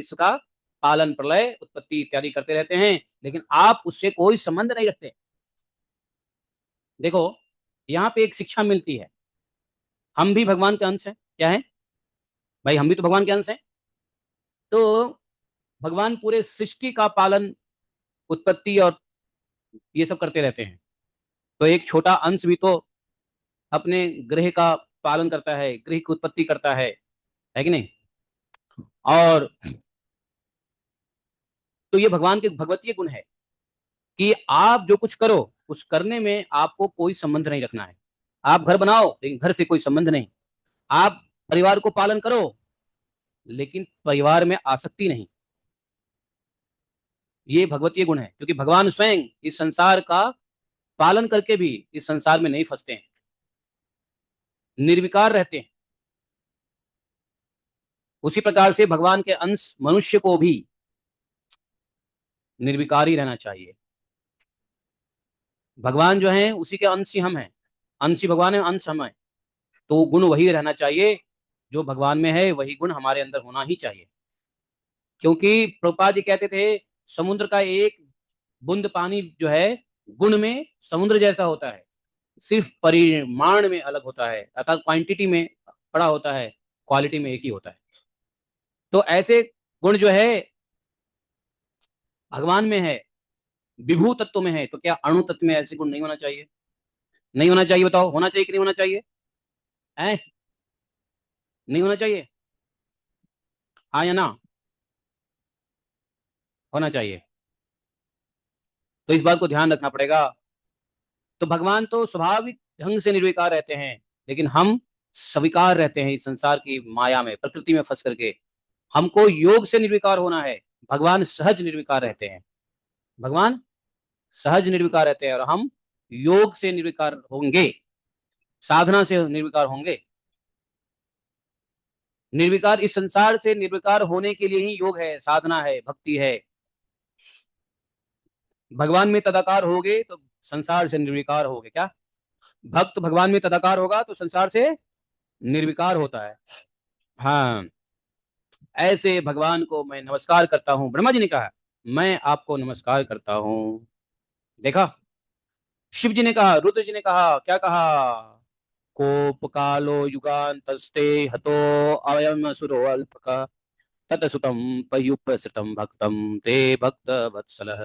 विश्व का पालन, प्रलय, उत्पत्ति इत्यादि करते रहते हैं, लेकिन आप उससे कोई संबंध नहीं रखते। देखो, यहाँ पे एक शिक्षा मिलती है, हम भी भगवान के अंश हैं। क्या है भाई? हम भी तो भगवान के अंश हैं। तो भगवान पूरे सृष्टि का पालन, उत्पत्ति और ये सब करते रहते हैं। तो एक छोटा अंश भी तो अपने गृह का पालन करता है, गृह की उत्पत्ति करता है कि नहीं? और तो ये भगवान के भगवतीय गुण है कि आप जो कुछ करो, उस करने में आपको कोई संबंध नहीं रखना है। आप घर बनाओ, लेकिन घर से कोई संबंध नहीं। आप परिवार को पालन करो, लेकिन परिवार में आसक्ति नहीं। ये भगवतीय गुण है, क्योंकि भगवान स्वयं इस संसार का पालन करके भी इस संसार में नहीं फंसते हैं, निर्विकार रहते हैं। उसी प्रकार से भगवान के अंश मनुष्य को भी निर्विकार ही रहना चाहिए। भगवान जो है उसी के अंश ही हम हैं, अंश ही भगवान है, अंश हम हैं। तो गुण वही रहना चाहिए जो भगवान में है, वही गुण हमारे अंदर होना ही चाहिए। क्योंकि प्रभुपाद जी कहते थे, समुद्र का एक बूंद पानी जो है गुण में समुद्र जैसा होता है, सिर्फ परिमाण में अलग होता है, अर्थात क्वांटिटी में बड़ा होता है, क्वालिटी में एक ही होता है। तो ऐसे गुण जो है भगवान में है, विभू तत्व में है, तो क्या अणु तत्व में ऐसे गुण नहीं होना चाहिए? नहीं होना चाहिए? बताओ, होना चाहिए कि नहीं होना चाहिए? है? नहीं होना चाहिए? हाँ या ना? होना चाहिए। तो इस बात को ध्यान रखना पड़ेगा। तो भगवान तो स्वाभाविक ढंग से निर्विकार रहते हैं, लेकिन हम स्वीकार रहते हैं इस संसार की माया में, प्रकृति में फंस करके। हमको योग से निर्विकार होना है, भगवान सहज निर्विकार रहते हैं। भगवान सहज निर्विकार रहते हैं और हम योग से निर्विकार होंगे, साधना से निर्विकार होंगे। निर्विकार, इस संसार से निर्विकार होने के लिए ही योग है, साधना है, भक्ति है। भगवान में तदाकार होगे तो संसार से निर्विकार होगे। क्या भक्त भगवान में तदाकार होगा तो संसार से निर्विकार होता है। हाँ, ऐसे भगवान को मैं नमस्कार करता हूँ। ब्रह्मा जी ने कहा, मैं आपको नमस्कार करता हूँ। देखा, शिव जी ने कहा, रुद्र जी ने कहा, क्या कहा? कोप कालो युगान्तस्ते हतो अयम असुरो अल्पका ततसुतम पयुपसृतम भक्तम ते भक्त वत्सलः।